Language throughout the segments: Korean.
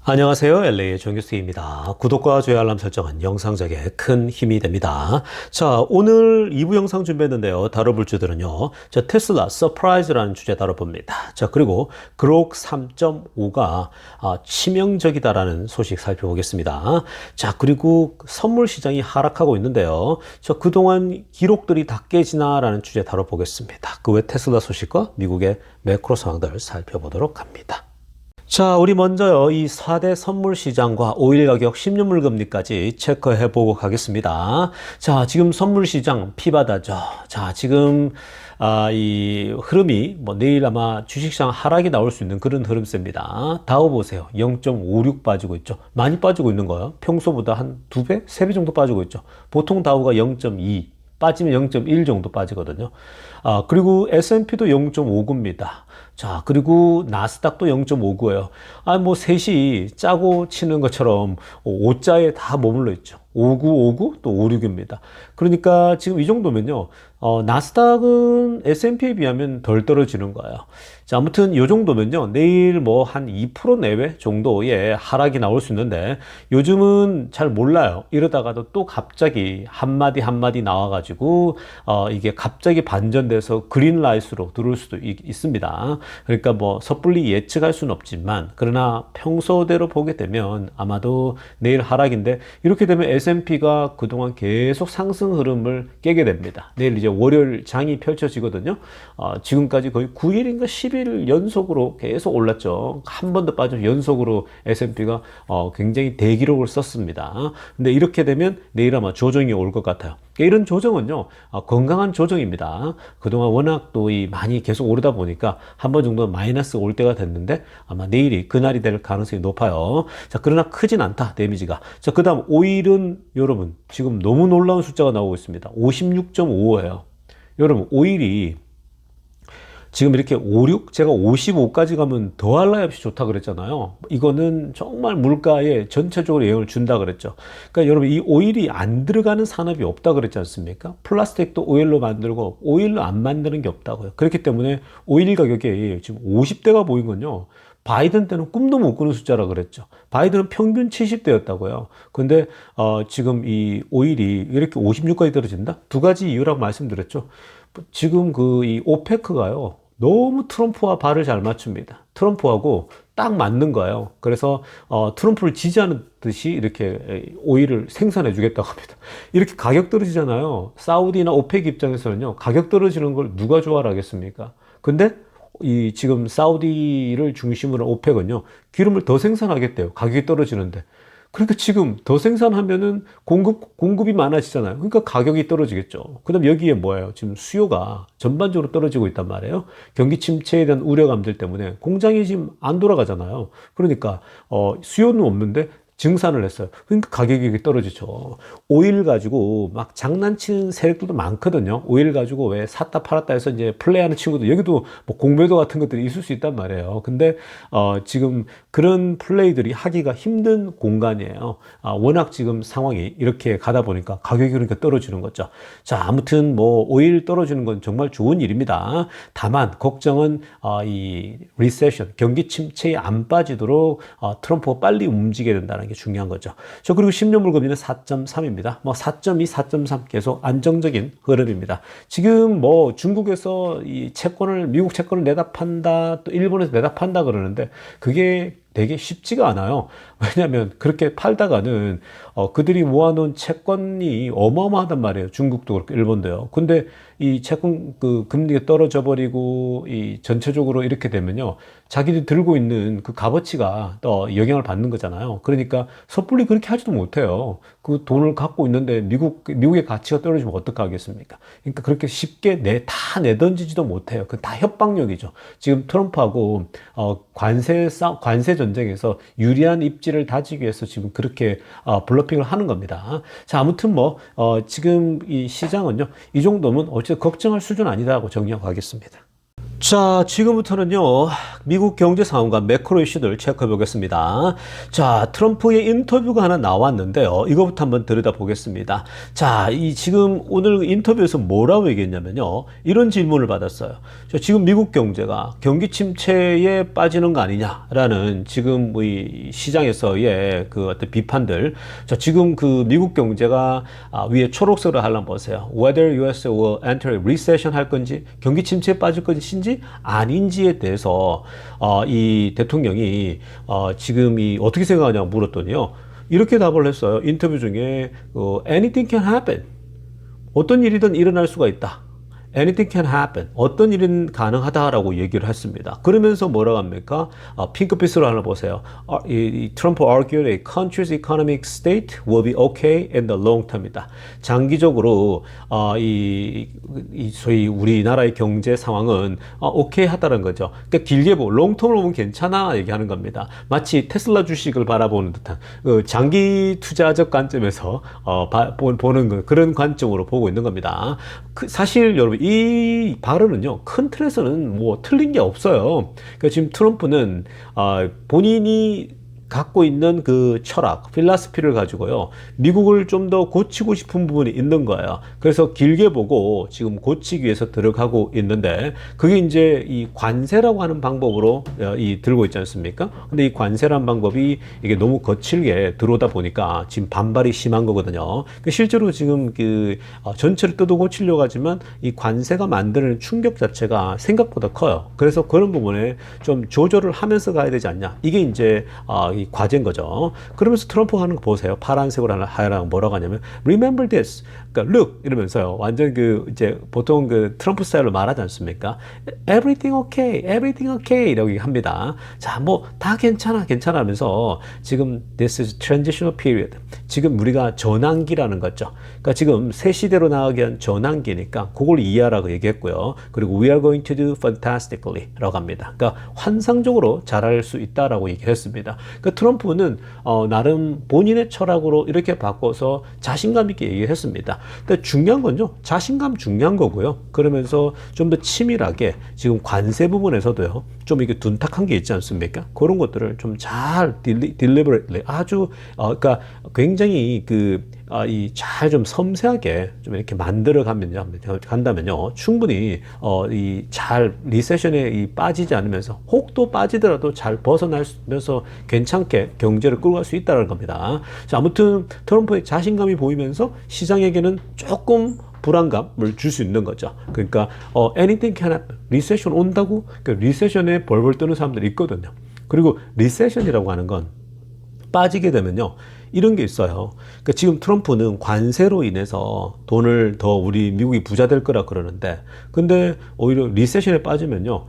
안녕하세요. LA의 정규수입니다. 구독과 좋아요 알람 설정은 영상 제작에 큰 힘이 됩니다. 자, 오늘 2부 영상 준비했는데요. 다뤄볼 주들은요. 자, 테슬라 서프라이즈라는 주제 다뤄봅니다. 자, 그리고 그록 3.5가 치명적이다라는 소식 살펴보겠습니다. 자, 그리고 선물 시장이 하락하고 있는데요. 자, 그동안 기록들이 다 깨지나라는 주제 다뤄보겠습니다. 그 외 테슬라 소식과 미국의 매크로 상황들 살펴보도록 합니다. 자, 우리 먼저요, 이 4대 선물 시장과 오일 가격, 10년물 금리까지 체크해 보고 가겠습니다. 자, 지금 선물 시장 피바다죠. 자, 지금, 이 흐름이, 내일 아마 주식시장 하락이 나올 수 있는 그런 흐름세입니다. 다우 보세요. 0.56 빠지고 있죠. 많이 빠지고 있는 거예요. 평소보다 한 2배? 3배 정도 빠지고 있죠. 보통 다우가 0.2. 빠지면 0.1 정도 빠지거든요. 그리고 S&P도 0.59입니다. 자, 그리고 나스닥도 0.59예요. 셋이 짜고 치는 것처럼 5자에 다 머물러 있죠. 5959, 또 56입니다. 그러니까 지금 이 정도면요. 나스닥은 S&P에 비하면 덜 떨어지는 거예요. 자, 아무튼 이 정도면요. 내일 한 2% 내외 정도의 하락이 나올 수 있는데 요즘은 잘 몰라요. 이러다가도 또 갑자기 한마디 나와가지고 이게 갑자기 반전돼서 그린라이트로 들어올 수도 있습니다. 그러니까 섣불리 예측할 수는 없지만 그러나 평소대로 보게 되면 아마도 내일 하락인데 이렇게 되면 S&P가 그동안 계속 상승 흐름을 깨게 됩니다. 내일 이제 월요일 장이 펼쳐지거든요. 지금까지 거의 9일인가 10일 연속으로 계속 올랐죠. 한 번도 빠지면 연속으로 S&P가 굉장히 대기록을 썼습니다. 근데 이렇게 되면 내일 아마 조정이 올 것 같아요. 이런 조정은요, 건강한 조정입니다. 그동안 워낙 또 많이 계속 오르다 보니까 한 번 정도 마이너스 올 때가 됐는데 아마 내일이 그날이 될 가능성이 높아요. 자, 그러나 크진 않다, 데미지가. 자, 그 다음 오일은 여러분, 지금 너무 놀라운 숫자가 나오고 있습니다. 56.55예요. 여러분, 오일이 지금 이렇게 56, 제가 55까지 가면 더할 나위 없이 좋다 그랬잖아요. 이거는 정말 물가에 전체적으로 영향을 준다 그랬죠. 그러니까 여러분, 이 오일이 안 들어가는 산업이 없다 그랬지 않습니까? 플라스틱도 오일로 만들고 오일로 안 만드는 게 없다고요. 그렇기 때문에 오일 가격이 지금 50대가 보인 건요. 바이든 때는 꿈도 못 꾸는 숫자라 그랬죠. 바이든은 평균 70대였다고요. 근데 지금 이 오일이 이렇게 56까지 떨어진다? 두 가지 이유라고 말씀드렸죠. 지금 이 오페크가요. 너무 트럼프와 발을 잘 맞춥니다. 트럼프하고 딱 맞는 거예요. 그래서 트럼프를 지지하는 듯이 이렇게 오일을 생산해 주겠다고 합니다. 이렇게 가격 떨어지잖아요. 사우디나 오펙 입장에서는요. 가격 떨어지는 걸 누가 좋아를 하겠습니까? 근데 지금 사우디를 중심으로 오펙은요. 기름을 더 생산하겠대요. 가격이 떨어지는데. 그러니까 지금 더 생산하면은 공급이 많아지잖아요. 그러니까 가격이 떨어지겠죠. 그 다음 여기에 뭐예요? 지금 수요가 전반적으로 떨어지고 있단 말이에요. 경기 침체에 대한 우려감들 때문에 공장이 지금 안 돌아가잖아요. 그러니까, 수요는 없는데 증산을 했어요. 그러니까 가격이 떨어지죠. 오일 가지고 막 장난치는 세력들도 많거든요. 오일 가지고 왜 샀다 팔았다 해서 이제 플레이하는 친구들, 여기도 공매도 같은 것들이 있을 수 있단 말이에요. 근데, 지금 그런 플레이들이 하기가 힘든 공간이에요. 워낙 지금 상황이 이렇게 가다 보니까 가격이 그러니까 떨어지는 거죠. 자, 아무튼 오일 떨어지는 건 정말 좋은 일입니다. 다만, 걱정은, 이 리세션, 경기 침체에 안 빠지도록, 트럼프가 빨리 움직여야 된다는 게 중요한 거죠. 그리고 10년물 금리는 4.3입니다. 4.2, 4.3 계속 안정적인 흐름입니다. 지금 중국에서 미국 채권을 내다 판다, 또 일본에서 내다 판다 그러는데 그게 되게 쉽지가 않아요. 왜냐하면 그렇게 팔다가는 그들이 모아놓은 채권이 어마어마하단 말이에요. 중국도 그렇고 일본도요. 근데 이 채권 금리가 떨어져 버리고 전체적으로 이렇게 되면요. 자기들이 들고 있는 그 값어치가 또 영향을 받는 거잖아요. 그러니까 섣불리 그렇게 하지도 못해요. 그 돈을 갖고 있는데 미국의 가치가 떨어지면 어떡하겠습니까? 그러니까 그렇게 쉽게 다 내던지지도 못해요. 그 다 협박력이죠. 지금 트럼프하고 관세 전쟁에서 유리한 입지를 다지기 위해서 지금 그렇게 블러핑을 하는 겁니다. 자, 아무튼 지금 이 시장은요, 이 정도면 어쨌든 걱정할 수준 아니다라고 정리하고 가겠습니다. 자, 지금부터는요, 미국 경제 상황과 매크로 이슈들 체크해 보겠습니다. 자, 트럼프의 인터뷰가 하나 나왔는데요. 이거부터 한번 들여다보겠습니다. 자, 지금 오늘 인터뷰에서 뭐라고 얘기했냐면요. 이런 질문을 받았어요. 자, 지금 미국 경제가 경기 침체에 빠지는 거 아니냐라는 지금 이 시장에서의 그 어떤 비판들. 자, 지금 그 미국 경제가 위에 초록색으로 하려면 보세요. Whether US will enter a recession 할 건지, 경기 침체에 빠질 것인지, 아닌지에 대해서 이 대통령이 지금 어떻게 생각하냐고 물었더니요. 이렇게 답을 했어요. 인터뷰 중에 anything can happen. 어떤 일이든 일어날 수가 있다. Anything can happen. 어떤 일은 가능하다라고 얘기를 했습니다. 그러면서 뭐라고 합니까? 핑크빛으로 하나 보세요. 트럼프 argued a country's economic state will be okay in the long term이다. 장기적으로 소위 우리나라의 경제 상황은 오케이 하다는 거죠. 그러니까 길게 보고 롱텀으로 보면 괜찮아 얘기하는 겁니다. 마치 테슬라 주식을 바라보는 듯한 장기 투자적 관점에서 보는 그런 관점으로 보고 있는 겁니다. 사실 여러분 이 발언은요, 큰 틀에서는 뭐 틀린 게 없어요. 그러니까 지금 트럼프는 본인이 갖고 있는 그 철학, 필라스피를 가지고요, 미국을 좀 더 고치고 싶은 부분이 있는 거예요. 그래서 길게 보고 지금 고치기 위해서 들어가고 있는데, 그게 이제 이 관세라고 하는 방법으로 들고 있지 않습니까? 근데 이 관세라는 방법이 이게 너무 거칠게 들어오다 보니까 지금 반발이 심한 거거든요. 실제로 지금 전체를 뜯어 고치려고 하지만 이 관세가 만드는 충격 자체가 생각보다 커요. 그래서 그런 부분에 좀 조절을 하면서 가야 되지 않냐. 이게 이제 이 과제인 거죠. 그러면서 트럼프가 하는 거 보세요. 파란색으로 하라고 뭐라고 하냐면 remember this. 그러니까 look 이러면서요. 완전 이제 보통 트럼프 스타일로 말하지 않습니까? everything okay, everything okay 이라고 합니다. 자, 뭐 다 괜찮아 하면서 지금 this is transitional period. 지금 우리가 전환기라는 거죠. 그러니까 지금 새 시대로 나가기 위한 전환기니까 그걸 이해하라고 얘기했고요. 그리고 we are going to do fantastically 라고 합니다. 그러니까 환상적으로 잘할 수 있다라고 얘기했습니다. 그러니까 트럼프는 나름 본인의 철학으로 이렇게 바꿔서 자신감 있게 얘기했습니다. 근데 중요한 건요, 자신감 중요한 거고요. 그러면서 좀 더 치밀하게 지금 관세 부분에서도요, 좀 이게 둔탁한 게 있지 않습니까? 그런 것들을 좀 잘 deliberately 아주 그러니까 굉장히 잘 좀 섬세하게 좀 이렇게 만들어 간다면요, 충분히 잘 리세션에 빠지지 않으면서 혹도 빠지더라도 잘 벗어나면서 괜찮게 경제를 끌고 갈 수 있다는 겁니다. 자, 아무튼 트럼프의 자신감이 보이면서 시장에게는 조금 불안감을 줄 수 있는 거죠. 그러니까 anything can happen. 리세션 온다고? 그러니까 리세션에 벌벌 떠는 사람들이 있거든요. 그리고 리세션이라고 하는 건 빠지게 되면요, 이런 게 있어요. 그러니까 지금 트럼프는 관세로 인해서 돈을 더 우리 미국이 부자 될 거라 그러는데, 근데 오히려 리세션에 빠지면요,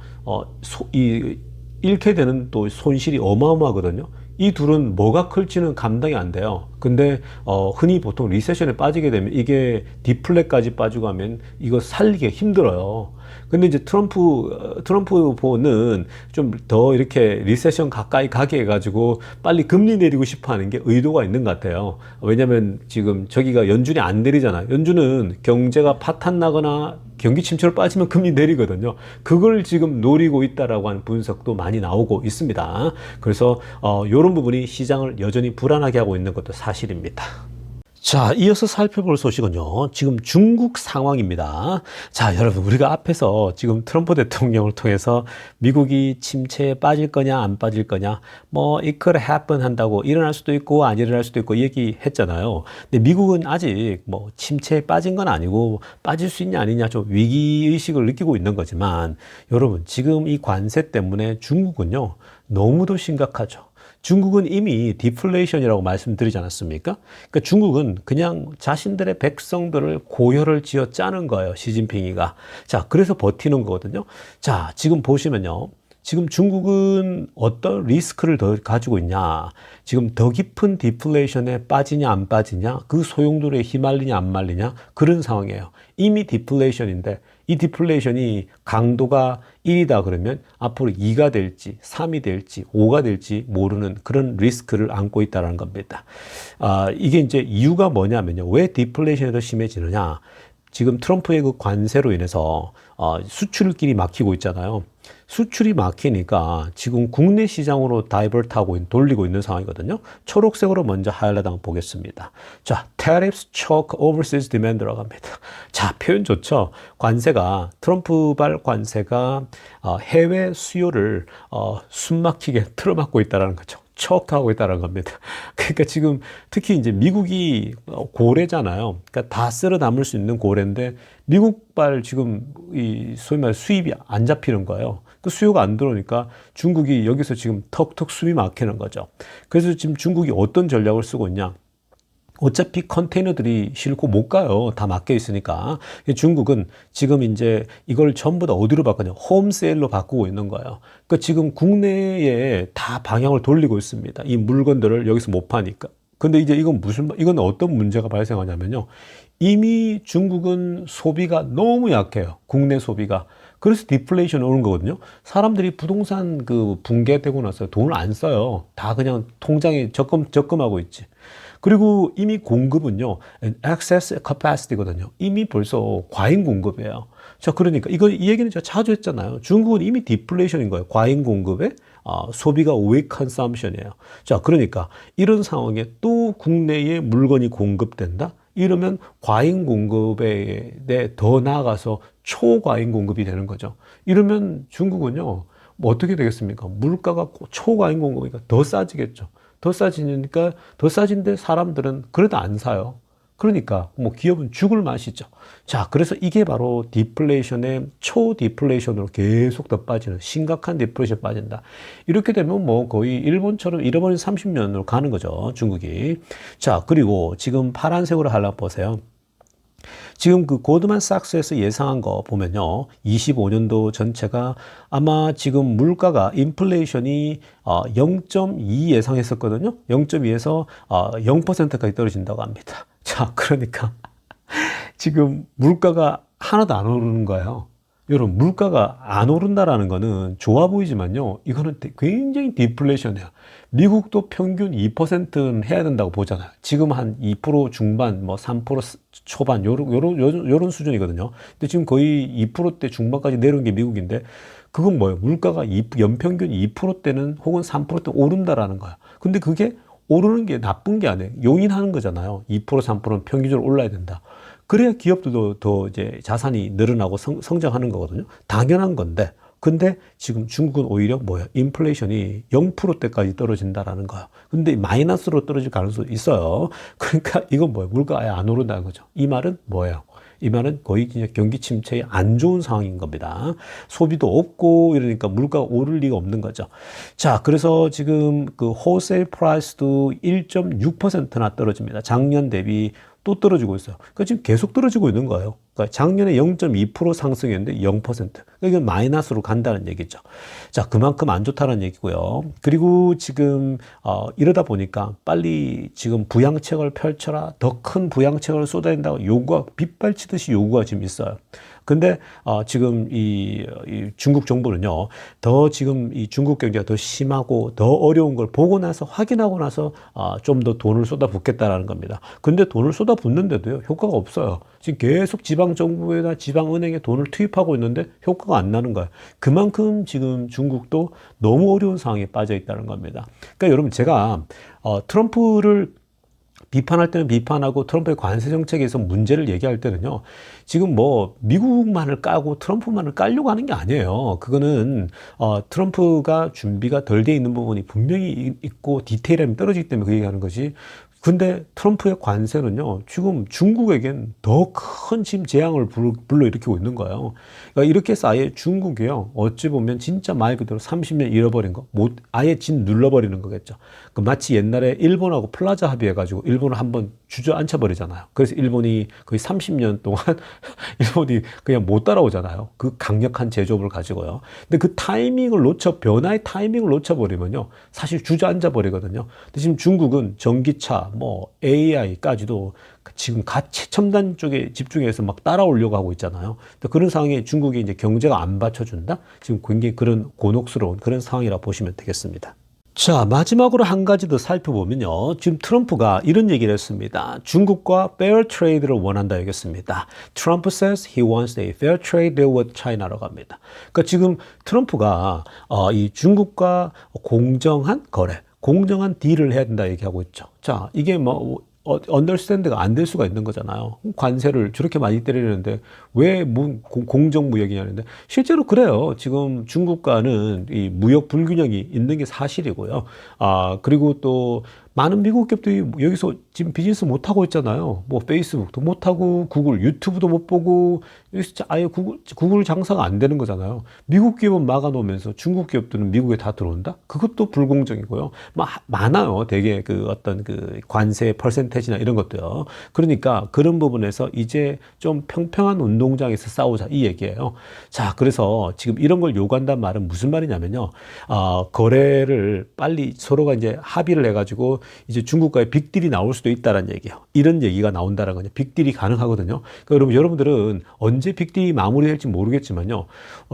잃게 되는 또 손실이 어마어마하거든요. 이 둘은 뭐가 클지는 감당이 안 돼요. 근데 흔히 보통 리세션에 빠지게 되면 이게 디플레까지 빠지고 하면 이거 살리기 힘들어요. 근데 이제 트럼프는 좀 더 이렇게 리세션 가까이 가게 해가지고 빨리 금리 내리고 싶어 하는 게 의도가 있는 것 같아요. 왜냐면 지금 저기가 연준이 안 내리잖아요. 연준은 경제가 파탄 나거나 경기 침체로 빠지면 금리 내리거든요. 그걸 지금 노리고 있다라고 하는 분석도 많이 나오고 있습니다. 그래서 이런 부분이 시장을 여전히 불안하게 하고 있는 것도 사실입니다. 자, 이어서 살펴볼 소식은요, 지금 중국 상황입니다. 자, 여러분, 우리가 앞에서 지금 트럼프 대통령을 통해서 미국이 침체에 빠질 거냐 안 빠질 거냐, 뭐 it could happen 한다고, 일어날 수도 있고 안 일어날 수도 있고 얘기했잖아요. 근데 미국은 아직 뭐 침체에 빠진 건 아니고 빠질 수 있냐 아니냐 좀 위기의식을 느끼고 있는 거지만, 여러분, 지금 이 관세 때문에 중국은요, 너무도 심각하죠. 중국은 이미 디플레이션이라고 말씀드리지 않았습니까? 그러니까 중국은 그냥 자신들의 백성들을 고혈을 지어 짜는 거예요, 시진핑이가. 자, 그래서 버티는 거거든요. 자, 지금 보시면요, 지금 중국은 어떤 리스크를 더 가지고 있냐, 지금 더 깊은 디플레이션에 빠지냐 안 빠지냐, 그 소용돌이에 휘말리냐 안 말리냐, 그런 상황이에요. 이미 디플레이션인데 이 디플레이션이 강도가 1이다 그러면 앞으로 2가 될지 3이 될지 5가 될지 모르는 그런 리스크를 안고 있다는 겁니다. 이게 이제 이유가 뭐냐면요, 왜 디플레이션이 더 심해지느냐, 지금 트럼프의 그 관세로 인해서 수출길이 막히고 있잖아요. 수출이 막히니까 지금 국내 시장으로 다이버트하고 돌리고 있는 상황이거든요. 초록색으로 먼저 하이라이트 한번 보겠습니다. 자, tariffs choke overseas demand라고 합니다. 자, 표현 좋죠. 관세가 트럼프발 관세가 해외 수요를 숨막히게 틀어막고 있다는 거죠. 척하고 있다는 겁니다. 그러니까 지금 특히 이제 미국이 고래잖아요. 그러니까 다 쓸어 담을 수 있는 고래인데 미국발 지금 이 소위 말 수입이 안 잡히는 거예요. 그 수요가 안 들어오니까 중국이 여기서 지금 턱턱 숨이 막히는 거죠. 그래서 지금 중국이 어떤 전략을 쓰고 있냐? 어차피 컨테이너들이 싣고 못 가요. 다 막혀 있으니까. 중국은 지금 이제 이걸 전부 다 어디로 바꾸냐? 홈세일로 바꾸고 있는 거예요. 그러니까 지금 국내에 다 방향을 돌리고 있습니다. 이 물건들을 여기서 못 파니까. 근데 이제 이건 어떤 문제가 발생하냐면요. 이미 중국은 소비가 너무 약해요. 국내 소비가. 그래서 디플레이션이 오는 거거든요. 사람들이 부동산 그 붕괴되고 나서 돈을 안 써요. 다 그냥 통장에 적금하고 있지. 그리고 이미 공급은요, excess capacity거든요. 이미 벌써 과잉 공급이에요. 자, 그러니까 이 얘기는 제가 자주 했잖아요. 중국은 이미 디플레이션인 거예요. 과잉 공급에 소비가 weak consumption이에요. 자, 그러니까 이런 상황에 또 국내에 물건이 공급된다? 이러면 과잉 공급에 더 나아가서 초과잉 공급이 되는 거죠. 이러면 중국은요, 뭐 어떻게 되겠습니까? 물가가 초과잉 공급이니까 더 싸지겠죠. 더 싸진데 사람들은 그래도 안 사요. 그러니까 뭐 기업은 죽을 맛이죠. 자, 그래서 이게 바로 디플레이션의 초디플레이션으로 계속 더 빠지는 심각한 디플레이션 빠진다. 이렇게 되면 뭐 거의 일본처럼 잃어버린 30년으로 가는 거죠, 중국이. 자, 그리고 지금 파란색으로 하려고 보세요. 지금 그 고드만삭스에서 예상한 거 보면요. 25년도 전체가 아마 지금 물가가 인플레이션이 0.2 예상했었거든요. 0.2에서 0%까지 떨어진다고 합니다. 자, 그러니까 지금 물가가 하나도 안 오르는 거예요. 여러분, 물가가 안 오른다라는 거는 좋아 보이지만요. 이거는 굉장히 디플레이션이에요. 미국도 평균 2%는 해야 된다고 보잖아요. 지금 한 2% 중반, 뭐 3% 초반, 요런 수준이거든요. 근데 지금 거의 2%대 중반까지 내려온 게 미국인데, 그건 뭐예요? 물가가 연평균 2%대는 혹은 3%대 오른다라는 거야. 근데 그게 오르는 게 나쁜 게 아니에요. 용인하는 거잖아요. 2%, 3%는 평균적으로 올라야 된다. 그래야 기업들도 더 이제 자산이 늘어나고 성장하는 거거든요. 당연한 건데. 근데 지금 중국은 오히려 뭐예요? 인플레이션이 0%대까지 떨어진다라는 거예요. 근데 마이너스로 떨어질 가능성도 있어요. 그러니까 이건 뭐예요? 물가 아예 안 오른다는 거죠. 이 말은 뭐예요? 이 말은 거의 그냥 경기 침체에 안 좋은 상황인 겁니다. 소비도 없고 이러니까 물가가 오를 리가 없는 거죠. 자, 그래서 지금 그 호세일 프라이스도 1.6%나 떨어집니다. 작년 대비 또 떨어지고 있어요. 그러니까 지금 계속 떨어지고 있는 거예요. 그러니까 작년에 0.2% 상승했는데 0%. 그러니까 이건 마이너스로 간다는 얘기죠. 자, 그만큼 안 좋다는 얘기고요. 그리고 지금 이러다 보니까 빨리 지금 부양책을 펼쳐라. 더 큰 부양책을 쏟아야 된다고 요구가 빗발치듯이 요구가 지금 있어요. 근데 지금 이 중국 정부는요, 더 지금 이 중국 경제가 더 심하고 더 어려운 걸 보고 나서 확인하고 나서 좀 더 돈을 쏟아붓겠다라는 겁니다. 근데 돈을 쏟아붓는데도요, 효과가 없어요. 지금 계속 지방 정부에다 지방 은행에 돈을 투입하고 있는데 효과가 안 나는 거예요. 그만큼 지금 중국도 너무 어려운 상황에 빠져 있다는 겁니다. 그러니까 여러분, 제가 트럼프를 비판할 때는 비판하고 트럼프의 관세 정책에서 문제를 얘기할 때는요, 지금 뭐 미국만을 까고 트럼프만을 깔려고 하는 게 아니에요. 그거는 트럼프가 준비가 덜 돼 있는 부분이 분명히 있고 디테일함이 떨어지기 때문에 그 얘기하는 거지. 근데 트럼프의 관세는요, 지금 중국에겐 더 큰 지금 재앙을 불러일으키고 있는 거예요. 그러니까 이렇게 해서 아예 중국이요, 어찌 보면 진짜 말 그대로 30년 잃어버린 거, 아예 진 눌러버리는 거겠죠. 그 마치 옛날에 일본하고 플라자 합의해가지고 일본을 한번 주저앉혀버리잖아요. 그래서 일본이 거의 30년 동안 일본이 그냥 못 따라오잖아요. 그 강력한 제조업을 가지고요. 근데 그 변화의 타이밍을 놓쳐버리면요, 사실 주저앉아버리거든요. 근데 지금 중국은 전기차, 뭐 AI까지도 지금 최첨단 쪽에 집중해서 막 따라오려고 하고 있잖아요. 그런 상황에 중국이 이제 경제가 안 받쳐준다? 지금 굉장히 그런 곤혹스러운 그런 상황이라 보시면 되겠습니다. 자, 마지막으로 한 가지 더 살펴보면요. 지금 트럼프가 이런 얘기를 했습니다. 중국과 fair trade를 원한다 얘기했습니다. Trump says he wants a fair trade deal with China라고 합니다. 그러니까 지금 트럼프가 이 중국과 공정한 거래, 공정한 딜을 해야 된다 얘기하고 있죠. 자, 이게 뭐 언더스탠드가 안 될 수가 있는 거잖아요. 관세를 저렇게 많이 때리는데 왜 공정무역이냐는데 실제로 그래요. 지금 중국과는 이 무역 불균형이 있는 게 사실이고요. 그리고 또 많은 미국 기업들이 여기서 지금 비즈니스 못 하고 있잖아요. 뭐 페이스북도 못 하고 구글, 유튜브도 못 보고 여기서 아예 구글 장사가 안 되는 거잖아요. 미국 기업은 막아놓으면서 중국 기업들은 미국에 다 들어온다? 그것도 불공정이고요. 많아요. 되게 그 어떤 그 관세 퍼센테이지나 이런 것도요. 그러니까 그런 부분에서 이제 좀 평평한 운동장에서 싸우자 이 얘기예요. 자, 그래서 지금 이런 걸 요구한다는 말은 무슨 말이냐면요. 거래를 빨리 서로가 이제 합의를 해가지고 이제 중국과의 빅딜이 나올 수도 있다는 얘기예요. 이런 얘기가 나온다는 거냐. 빅딜이 가능하거든요. 그러니까 여러분들은 언제 빅딜이 마무리될지 모르겠지만요.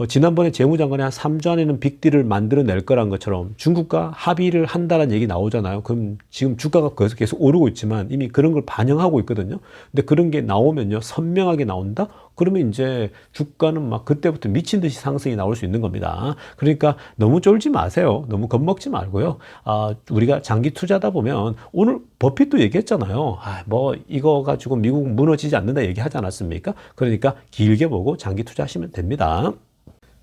지난번에 재무장관이 한 3주 안에는 빅딜을 만들어낼 거란 것처럼 중국과 합의를 한다는 얘기 나오잖아요. 그럼 지금 주가가 계속 오르고 있지만 이미 그런 걸 반영하고 있거든요. 근데 그런 게 나오면요. 선명하게 나온다? 그러면 이제 주가는 막 그때부터 미친 듯이 상승이 나올 수 있는 겁니다. 그러니까 너무 쫄지 마세요. 너무 겁먹지 말고요. 우리가 장기 투자하다 보면 오늘 버핏도 얘기했잖아요. 뭐 이거 가지고 미국 무너지지 않는다 얘기하지 않았습니까? 그러니까 길게 보고 장기 투자하시면 됩니다.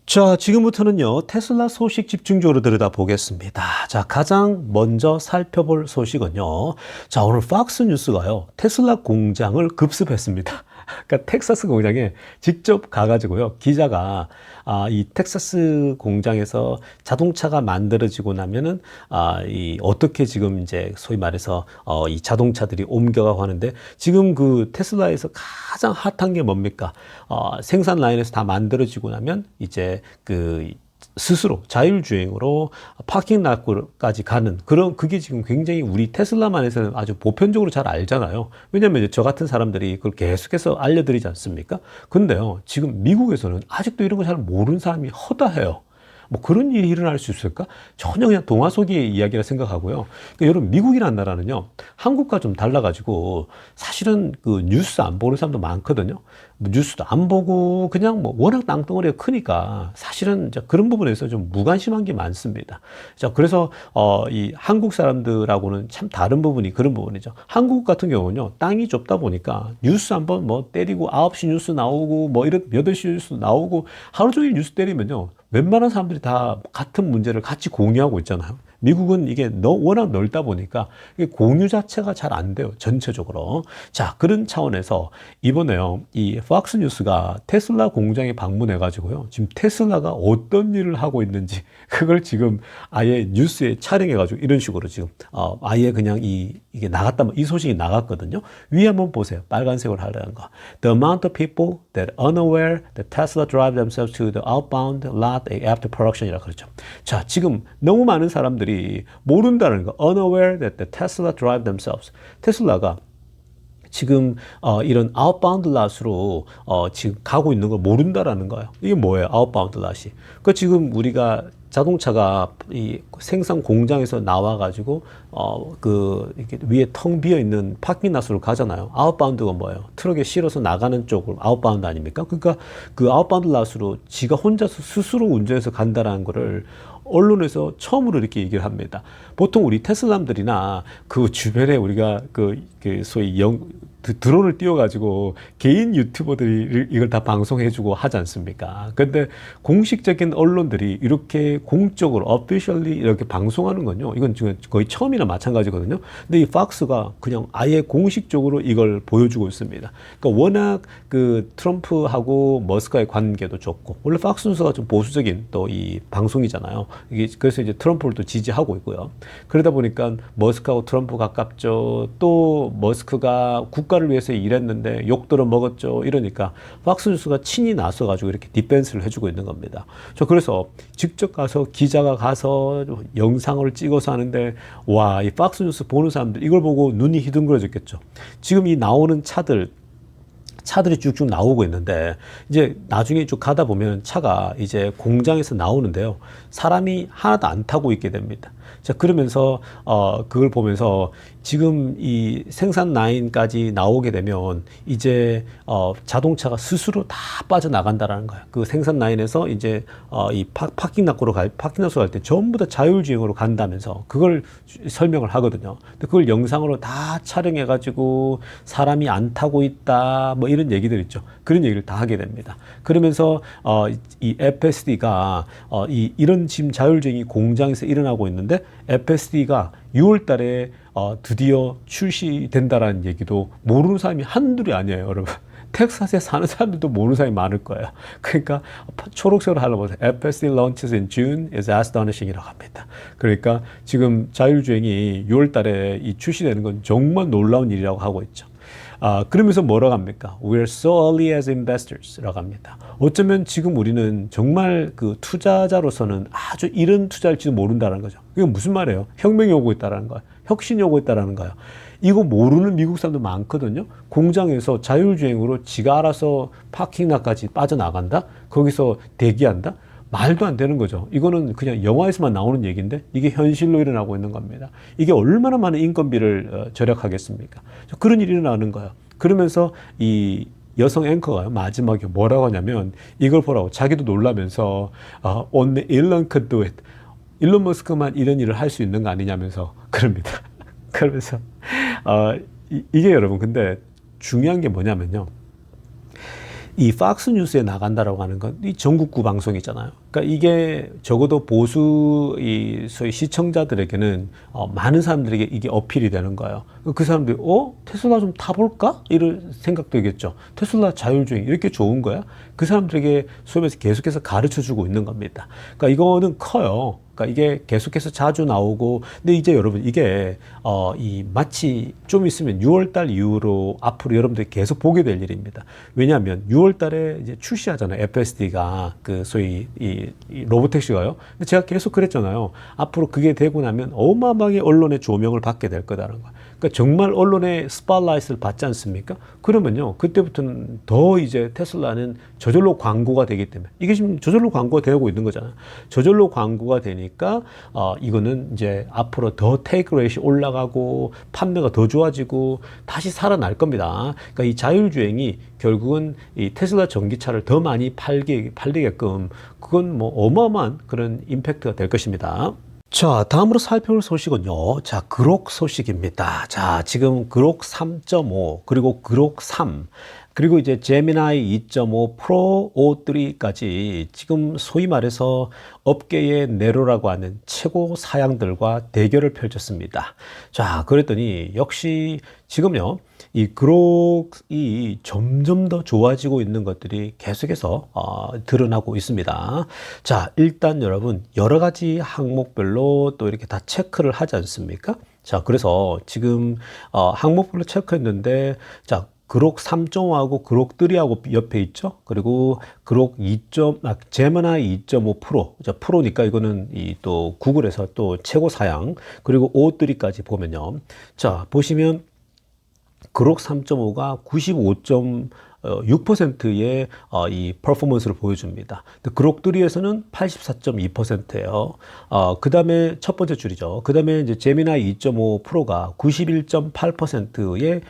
자, 지금부터는요, 테슬라 소식 집중적으로 들여다보겠습니다. 자, 가장 먼저 살펴볼 소식은요. 자, 오늘 팍스 뉴스가요, 테슬라 공장을 급습했습니다. 그러니까 텍사스 공장에 직접 가가지고요, 기자가 이 텍사스 공장에서 자동차가 만들어지고 나면은 이 어떻게 지금 이제 소위 말해서 이 자동차들이 옮겨가고 하는데 지금 그 테슬라에서 가장 핫한 게 뭡니까? 생산 라인에서 다 만들어지고 나면 이제 그 스스로 자율주행으로 파킹락까지 가는 그게 지금 굉장히 우리 테슬라만에서는 아주 보편적으로 잘 알잖아요. 왜냐면 이제 저 같은 사람들이 그걸 계속해서 알려드리지 않습니까? 근데요, 지금 미국에서는 아직도 이런 거 잘 모르는 사람이 허다해요. 뭐 그런 일이 일어날 수 있을까? 전혀 그냥 동화 속의 이야기라 생각하고요. 그러니까 여러분, 미국이라는 나라는요, 한국과 좀 달라가지고 사실은 그 뉴스 안 보는 사람도 많거든요. 뉴스도 안 보고 그냥 뭐 워낙 땅덩어리가 크니까 사실은 그런 부분에서 좀 무관심한 게 많습니다. 자, 그래서 이 한국 사람들하고는 참 다른 부분이 그런 부분이죠. 한국 같은 경우는요, 땅이 좁다 보니까 뉴스 한번 뭐 때리고 9시 뉴스 나오고 뭐 이런 8시 뉴스 나오고 하루 종일 뉴스 때리면요, 웬만한 사람들이 다 같은 문제를 같이 공유하고 있잖아요. 미국은 이게 워낙 넓다 보니까 이게 공유 자체가 잘 안 돼요. 전체적으로. 자, 그런 차원에서 이번에요, 이 팍스 뉴스가 테슬라 공장에 방문해 가지고요, 지금 테슬라가 어떤 일을 하고 있는지 그걸 지금 아예 뉴스에 촬영해 가지고 이런 식으로 지금 아예 그냥 이게 나갔다, 이 소식이 나갔거든요. 위에 한번 보세요. 빨간색으로 하려는 거. The amount of people that unaware that Tesla drive themselves to the outbound lot after production이라 그러죠. 자, 지금 너무 많은 사람들이 모른다는 거. Unaware that the Tesla drive themselves. 테슬라가 지금 이런 아웃바운드 랏으로 지금 가고 있는 걸 모른다라는 거예요. 이게 뭐예요? 아웃바운드 랏이. 그러니까 지금 우리가 자동차가 이 생산 공장에서 나와가지고 이렇게 위에 텅 비어 있는 파킹 랏으로 가잖아요. 아웃바운드가 뭐예요? 트럭에 실어서 나가는 쪽으로 아웃바운드 아닙니까? 그러니까 그 아웃바운드 랏으로 지가 혼자서 스스로 운전해서 간다라는 거를 언론에서 처음으로 이렇게 얘기를 합니다. 보통 우리 테슬라들이나 그 주변에 우리가 그 소위 드론을 띄워가지고 개인 유튜버들이 이걸 다 방송해주고 하지 않습니까? 근데 공식적인 언론들이 이렇게 공적으로, officially 이렇게 방송하는 건요, 이건 지금 거의 처음이나 마찬가지거든요. 근데 이 팍스가 그냥 아예 공식적으로 이걸 보여주고 있습니다. 그러니까 워낙 그 트럼프하고 머스크와의 관계도 좋고, 원래 팍스 뉴스가 좀 보수적인 또 이 방송이잖아요. 이게 그래서 이제 트럼프를 또 지지하고 있고요. 그러다 보니까 머스크하고 트럼프 가깝죠. 또 머스크가 국가를 위해서 일했는데 욕들어 먹었죠. 이러니까 팍스 뉴스가 친히 나서가지고 이렇게 디펜스를 해주고 있는 겁니다. 그래서 직접 가서 기자가 가서 영상을 찍어서 하는데, 와, 이 팍스 뉴스 보는 사람들 이걸 보고 눈이 휘둥그러졌겠죠. 지금 이 나오는 차들 차들이 쭉쭉 나오고 있는데 이제 나중에 쭉 가다 보면 차가 이제 공장에서 나오는데요. 사람이 하나도 안 타고 있게 됩니다. 자, 그러면서 그걸 보면서 지금 이 생산 라인까지 나오게 되면 이제 자동차가 스스로 다 빠져나간다라는 거예요. 그 생산 라인에서 이제 이 파킹 락으로 파킹 락으로 갈 때 전부 다 자율주행으로 간다면서 그걸 설명을 하거든요. 근데 그걸 영상으로 다 촬영해 가지고 사람이 안 타고 있다 뭐 이런 얘기들 있죠. 그런 얘기를 다 하게 됩니다. 그러면서 이 FSD가 이런 지금 자율주행이 공장에서 일어나고 있는데 FSD가 6월 달에 드디어 출시된다라는 얘기도 모르는 사람이 한둘이 아니에요, 여러분. 텍사스에 사는 사람들도 모르는 사람이 많을 거예요. 그러니까 초록색으로 하려고 FSD launches in June is astonishing이라고 합니다. 그러니까 지금 자율주행이 6월 달에 이 출시되는 건 정말 놀라운 일이라고 하고 있죠. 그러면서 뭐라고 합니까? We're so early as investors라고 합니다. 어쩌면 지금 우리는 정말 그 투자자로서는 아주 이른 투자일지도 모른다는 거죠. 이게 무슨 말이에요? 혁명이 오고 있다는 거예요. 혁신이 오고 있다는 거예요. 이거 모르는 미국 사람도 많거든요. 공장에서 자율주행으로 지가 알아서 파킹락까지 빠져나간다? 거기서 대기한다? 말도 안 되는 거죠. 이거는 그냥 영화에서만 나오는 얘기인데 이게 현실로 일어나고 있는 겁니다. 이게 얼마나 많은 인건비를 절약하겠습니까? 그런 일이 일어나는 거예요. 그러면서 이 여성 앵커가 마지막에 뭐라고 하냐면 이걸 보라고 자기도 놀라면서 only Elon could do it. 일론 머스크만 이런 일을 할 수 있는 거 아니냐면서 그럽니다. 그러면서 이게 여러분 근데 중요한 게 뭐냐면요. 이 팍스 뉴스에 나간다라고 하는 건 이 전국구 방송이잖아요. 그러니까 이게 적어도 보수 소위 시청자들에게는 많은 사람들에게 이게 어필이 되는 거예요. 그 사람들이 테슬라 좀 타볼까? 이런 생각도 있겠죠. 테슬라 자율주행 이렇게 좋은 거야? 그 사람들에게 수업에서 계속해서 가르쳐주고 있는 겁니다. 그러니까 이거는 커요. 그러니까 이게 계속해서 자주 나오고, 근데 이제 여러분 이게 이 마치 좀 있으면 6월달 이후로 앞으로 여러분들이 계속 보게 될 일입니다. 왜냐하면 6월달에 이제 출시하잖아요. FSD가 그 소위 이 로보택시가요. 근데 제가 계속 그랬잖아요. 앞으로 그게 되고 나면 어마어마하게 언론의 조명을 받게 될 거다라는 거예요. 그러니까 정말 언론의 스팟라이트를 받지 않습니까? 그러면요, 그때부터는 더 이제 테슬라는 저절로 광고가 되기 때문에 이게 지금 저절로 광고가 되고 있는 거잖아요. 저절로 광고가 되니까 이거는 이제 앞으로 더 테이크 레이시 올라가고 판매가 더 좋아지고 다시 살아날 겁니다. 그러니까 이 자율주행이 결국은 이 테슬라 전기차를 더 많이 팔게끔 그건 뭐 어마어마한 그런 임팩트가 될 것입니다. 자, 다음으로 살펴볼 소식은요. 자, 그록 소식입니다. 자, 지금 그록 3.5 그리고 그록 3 그리고 이제 제미나이 2.5 프로 O3까지 지금 소위 말해서 업계의 네로라고 하는 최고 사양들과 대결을 펼쳤습니다. 자, 그랬더니 역시 지금요. 이 그록이 점점 더 좋아지고 있는 것들이 계속해서 드러나고 있습니다. 자, 일단 여러분 여러 가지 항목별로 또 이렇게 다 체크를 하지 않습니까? 자, 그래서 지금 항목별로 체크했는데 자, 그록 3.5하고 그록 3하고 옆에 있죠. 그리고 그록 제미나이 2.5 프로. 자, 프로니까 이거는 또 구글에서 또 최고 사양. 그리고 O3까지 보면요. 자, 보시면 그록 3.5가 95.6%의 이 퍼포먼스를 보여줍니다. 그록 3에서는 84.2%예요. 그 다음에 첫 번째 줄이죠. 그 다음에 이제 제미나이 2.5 프로가 91.8%의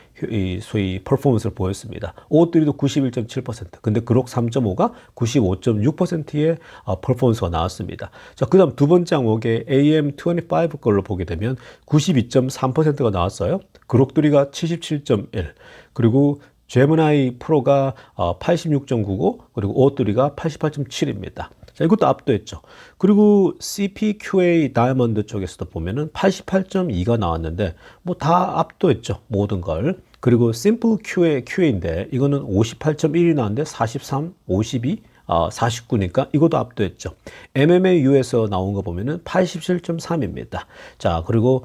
소위 퍼포먼스를 보였습니다. O3도 91.7%. 근데 그록 3.5가 95.6%의 퍼포먼스가 나왔습니다. 자, 그 다음 두 번째 항목에 AM25 걸로 보게 되면 92.3%가 나왔어요. 그록 3가 77.1. 그리고 제미나이 프로가 86.99 그리고 O3가 88.7입니다. 자, 이것도 압도했죠. 그리고 CPQA 다이아몬드 쪽에서도 보면은 88.2가 나왔는데 뭐 다 압도했죠. 모든 걸. 그리고 심플 QA인데 이거는 58.1이 나왔는데 43, 52, 49니까 이것도 압도했죠. MMAU에서 나온 거 보면은 87.3입니다. 자, 그리고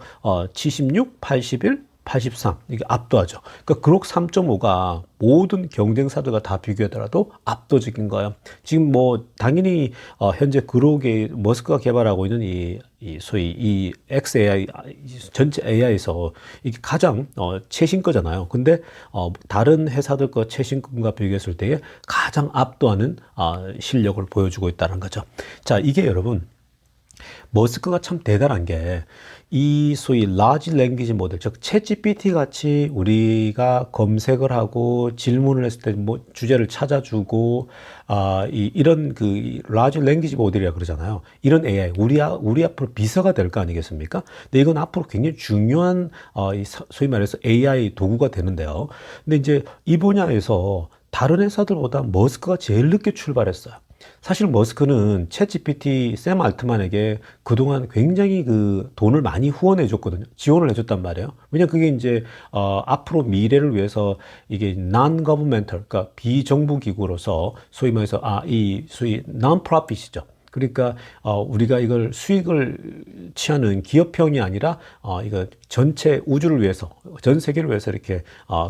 76, 81, 83. 이게 압도하죠. 그러니까 그록 3.5가 모든 경쟁사들과 다 비교하더라도 압도적인 거예요. 지금 뭐 당연히 현재 그록의 머스크가 개발하고 있는 이 소위 이 XAI 전체 AI에서 이게 가장 최신 거잖아요. 근데 다른 회사들 거 최신급과 비교했을 때에 가장 압도하는 실력을 보여주고 있다는 거죠. 자, 이게 여러분 머스크가 참 대단한 게 이 소위 라지 랭귀지 모델, 즉 챗GPT 같이 우리가 검색을 하고 질문을 했을 때 뭐 주제를 찾아주고 이런 그 라지 랭귀지 모델이라 그러잖아요. 이런 AI 우리 앞으로 비서가 될 거 아니겠습니까? 근데 이건 앞으로 굉장히 중요한 소위 말해서 AI 도구가 되는데요. 근데 이제 이 분야에서 다른 회사들보다 머스크가 제일 늦게 출발했어요. 사실 머스크는 챗GPT 샘 알트만에게 그동안 굉장히 그 돈을 많이 후원해 줬거든요. 지원을 해 줬단 말이에요. 왜냐 그게 이제 앞으로 미래를 위해서 이게 non-governmental, 그러니까 비정부 기구로서 소위 말해서 이 소위 non-profit이죠. 그러니까 우리가 이걸 수익을 취하는 기업형이 아니라 이거 전체 우주를 위해서, 전 세계를 위해서 이렇게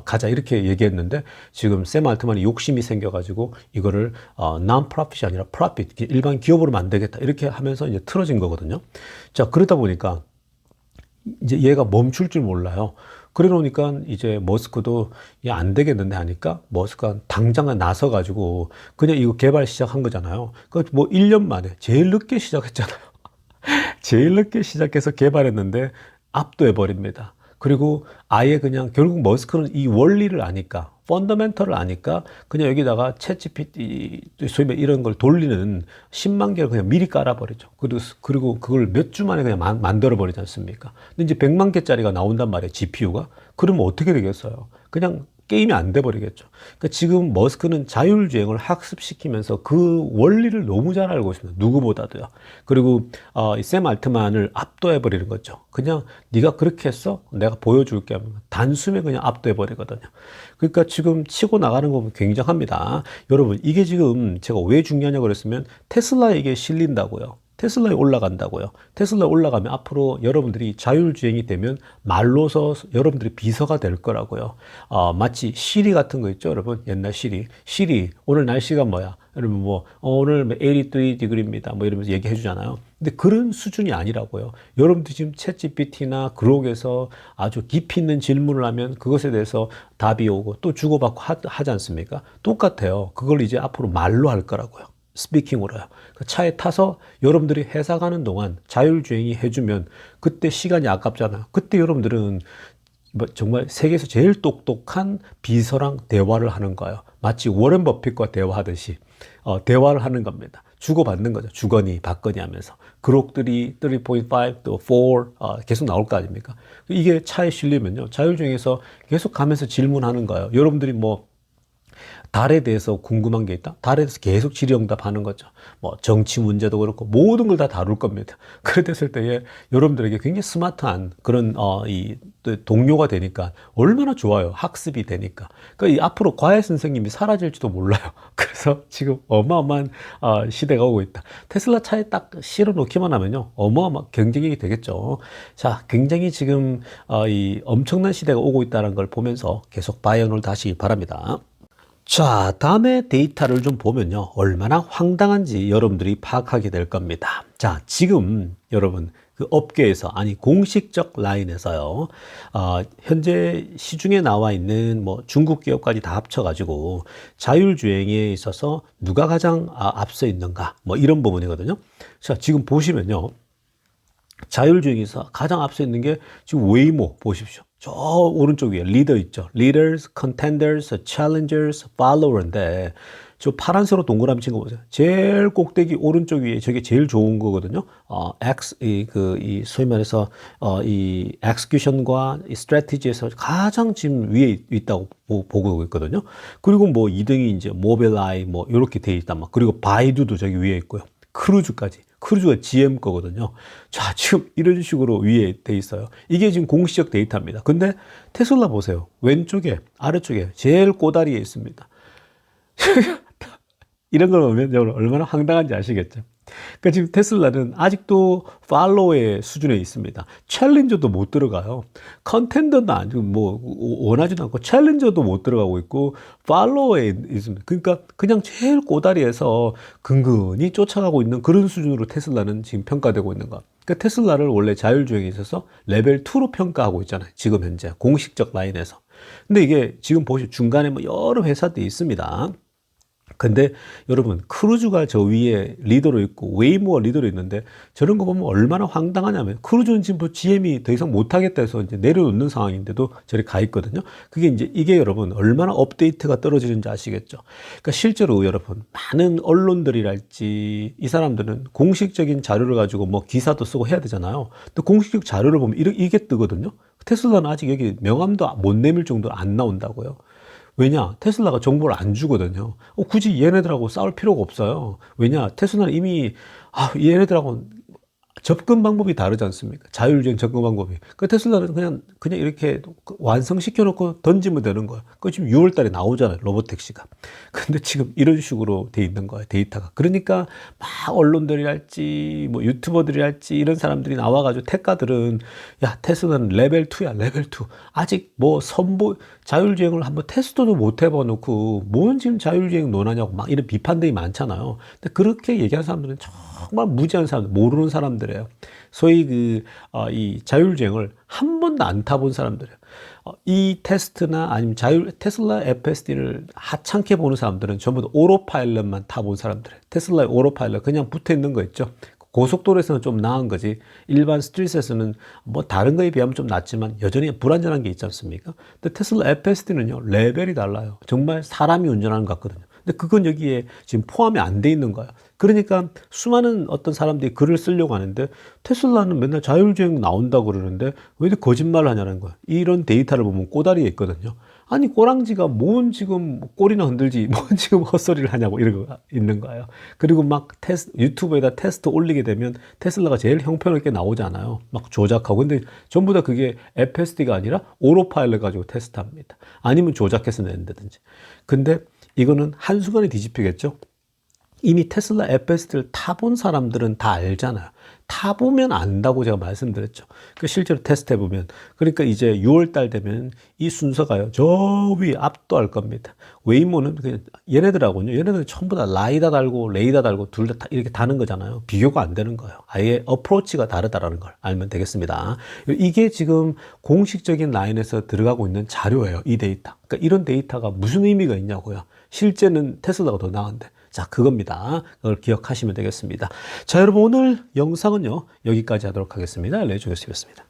가자 이렇게 얘기했는데 지금 샘 알트만이 욕심이 생겨가지고 이거를 non-profit이 아니라 profit, 일반 기업으로 만들겠다 이렇게 하면서 이제 틀어진 거거든요. 자, 그러다 보니까 이제 얘가 멈출 줄 몰라요. 그래 놓으니까 이제 머스크도 안 되겠는데 하니까 머스크가 당장 나서 가지고 그냥 이거 개발 시작한 거잖아요. 그 뭐 1년 만에 제일 늦게 시작했잖아요. 제일 늦게 시작해서 개발했는데 압도해 버립니다. 그리고 아예 그냥 결국 머스크는 이 원리를 아니까 펀더멘털을 아니까 그냥 여기다가 챗GPT 소위 이런 걸 돌리는 10만 개를 그냥 미리 깔아버리죠. 그리고 그걸 몇 주 만에 그냥 만들어 버리지 않습니까? 근데 이제 100만 개짜리가 나온단 말이에요. GPU가. 그러면 어떻게 되겠어요? 그냥 게임이 안 돼 버리겠죠. 그러니까 지금 머스크는 자율주행을 학습시키면서 그 원리를 너무 잘 알고 있습니다. 누구보다도요. 그리고 샘 알트만을 압도해 버리는 거죠. 그냥 네가 그렇게 했어? 내가 보여줄게 하면 단숨에 그냥 압도해 버리거든요. 그러니까 지금 치고 나가는 거 보면 굉장합니다. 여러분, 이게 지금 제가 왜 중요하냐고 그랬으면 테슬라에게 실린다고요. 테슬라에 올라간다고요. 테슬라에 올라가면 앞으로 여러분들이 자율주행이 되면 말로서 여러분들이 비서가 될 거라고요. 마치 시리 같은 거 있죠, 여러분? 옛날 시리. 시리, 오늘 날씨가 뭐야? 여러분 뭐 오늘 83degree입니다. 뭐 이러면서 얘기해 주잖아요. 근데 그런 수준이 아니라고요. 여러분들 지금 챗GPT나 그록에서 아주 깊이 있는 질문을 하면 그것에 대해서 답이 오고 또 주고받고 하지 않습니까? 똑같아요. 그걸 이제 앞으로 말로 할 거라고요. 스피킹으로요. 그 차에 타서 여러분들이 회사 가는 동안 자율주행이 해주면 그때 시간이 아깝잖아요. 그때 여러분들은 뭐 정말 세계에서 제일 똑똑한 비서랑 대화를 하는 거예요. 마치 워렌 버핏과 대화하듯이 대화를 하는 겁니다. 주고받는 거죠. 주거니 받거니 하면서. 그록들이 3.5 또 4 계속 나올 거 아닙니까? 이게 차에 실리면요. 자율주행에서 계속 가면서 질문하는 거예요. 여러분들이 뭐 달에 대해서 궁금한 게 있다? 달에 대해서 계속 질의응답 하는 거죠. 뭐 정치 문제도 그렇고 모든 걸 다 다룰 겁니다. 그래 됐을 때에 여러분들에게 굉장히 스마트한 그런 이 동료가 되니까 얼마나 좋아요. 학습이 되니까. 그러니까 이 앞으로 과외 선생님이 사라질지도 몰라요. 그래서 지금 어마어마한 시대가 오고 있다. 테슬라 차에 딱 실어 놓기만 하면요. 어마어마 경쟁력이 되겠죠. 자, 굉장히 지금 이 엄청난 시대가 오고 있다는 걸 보면서 계속 바이오를 다시 바랍니다. 자, 다음에 데이터를 좀 보면요. 얼마나 황당한지 여러분들이 파악하게 될 겁니다. 자, 지금 여러분 그 업계에서 아니 공식적 라인에서요. 현재 시중에 나와 있는 뭐 중국 기업까지 다 합쳐가지고 자율주행에 있어서 누가 가장 앞서 있는가 뭐 이런 부분이거든요. 자, 지금 보시면요. 자율주행에서 가장 앞서 있는 게 지금 웨이모 보십시오. 저 오른쪽 위에 리더 있죠. Leaders, Contenders, Challengers, Follower인데 저 파란색으로 동그라미 친 거 보세요. 제일 꼭대기 오른쪽 위에 저게 제일 좋은 거거든요. 이 소위 말해서 이 Execution과 이 Strategy에서 가장 지금 위에 있다고 보고 있거든요. 그리고 뭐 2등이 이제 모빌아이 뭐 이렇게 돼 있단 말. 그리고 바이두도 저기 위에 있고요. 크루즈까지. 크루즈가 GM 거거든요. 자, 지금 이런 식으로 위에 돼 있어요. 이게 지금 공식적 데이터입니다. 근데 테슬라 보세요. 왼쪽에, 아래쪽에 제일 꼬다리에 있습니다. 이런 걸 보면 여러분 얼마나 황당한지 아시겠죠? 그러니까 지금 테슬라는 아직도 팔로우의 수준에 있습니다. 챌린저도 못 들어가요. 컨텐더도 아니고 뭐 원하지도 않고 챌린저도 못 들어가고 있고 팔로우에 있습니다. 그러니까 그냥 제일 꼬다리에서 근근히 쫓아가고 있는 그런 수준으로 테슬라는 지금 평가되고 있는 거. 그러니까 테슬라를 원래 자율주행에 있어서 레벨 2로 평가하고 있잖아요. 지금 현재 공식적 라인에서. 근데 이게 지금 보시면 중간에 뭐 여러 회사들이 있습니다. 근데 여러분 크루즈가 저 위에 리더로 있고 웨이모가 리더로 있는데 저런 거 보면 얼마나 황당하냐면 크루즈는 지금 뭐 GM이 더 이상 못하겠다 해서 이제 내려놓는 상황인데도 저리 가 있거든요. 그게 이제 이게 여러분 얼마나 업데이트가 떨어지는지 아시겠죠? 그러니까 실제로 여러분 많은 언론들이랄지 이 사람들은 공식적인 자료를 가지고 뭐 기사도 쓰고 해야 되잖아요. 근데 공식적 자료를 보면 이게 뜨거든요. 테슬라는 아직 여기 명함도 못 내밀 정도로 안 나온다고요. 왜냐? 테슬라가 정보를 안 주거든요. 굳이 얘네들하고 싸울 필요가 없어요. 왜냐? 테슬라는 이미, 얘네들하고 접근 방법이 다르지 않습니까? 자율주행 접근 방법이. 그 테슬라는 그냥 이렇게 완성시켜 놓고 던지면 되는 거야. 그 지금 6월 달에 나오잖아요. 로봇택시가. 근데 지금 이런 식으로 돼 있는 거예요. 데이터가. 그러니까 막 언론들이랄지 뭐 유튜버들이랄지 이런 사람들이 나와가지고 테크가들은 야, 테슬라는 레벨 2야. 레벨 2. 아직 뭐 자율주행을 한번 테스트도 못 해봐 놓고 뭔 지금 자율주행 논하냐고 막 이런 비판들이 많잖아요. 근데 그렇게 얘기하는 사람들은 정말 무지한 사람들, 모르는 사람들이에요. 소위 이 자율주행을 한 번도 안 타본 사람들이에요. 이 테스트나 아니면 테슬라 FSD를 하찮게 보는 사람들은 전부 다 오토파일럿만 타본 사람들이에요. 테슬라의 오토파일럿 그냥 붙어 있는 거 있죠. 고속도로에서는 좀 나은 거지. 일반 스트릿에서는 뭐 다른 거에 비하면 좀 낫지만 여전히 불안전한 게 있지 않습니까? 근데 테슬라 FSD는요, 레벨이 달라요. 정말 사람이 운전하는 것 같거든요. 근데 그건 여기에 지금 포함이 안 돼 있는 거예요. 그러니까 수많은 어떤 사람들이 글을 쓰려고 하는데 테슬라는 맨날 자율주행 나온다고 그러는데 왜 이렇게 거짓말을 하냐는 거야. 이런 데이터를 보면 꼬다리에 있거든요. 아니 꼬랑지가 뭔 지금 꼬리나 흔들지 뭔 지금 헛소리를 하냐고 이러고 있는 거예요. 그리고 막 유튜브에다 테스트 올리게 되면 테슬라가 제일 형편없게 나오잖아요. 막 조작하고. 근데 전부 다 그게 FSD가 아니라 오토파일럿 가지고 테스트합니다. 아니면 조작해서 낸다든지. 근데 이거는 한순간에 뒤집히겠죠. 이미 테슬라 FSD를 타본 사람들은 다 알잖아요. 타보면 안다고 제가 말씀드렸죠. 그 실제로 테스트 해보면. 그러니까 이제 6월달 되면 이 순서가요. 저 위에 압도할 겁니다. 웨이모는 그냥 얘네들은 전부 다 라이다 달고 레이다 달고 둘 다 이렇게 다는 거잖아요. 비교가 안 되는 거예요. 아예 어프로치가 다르다라는 걸 알면 되겠습니다. 이게 지금 공식적인 라인에서 들어가고 있는 자료예요. 이 데이터. 그러니까 이런 데이터가 무슨 의미가 있냐고요. 실제는 테슬라가 더 나은데. 자, 그겁니다. 그걸 기억하시면 되겠습니다. 자, 여러분 오늘 영상은요, 여기까지 하도록 하겠습니다. 레이저교수였습니다.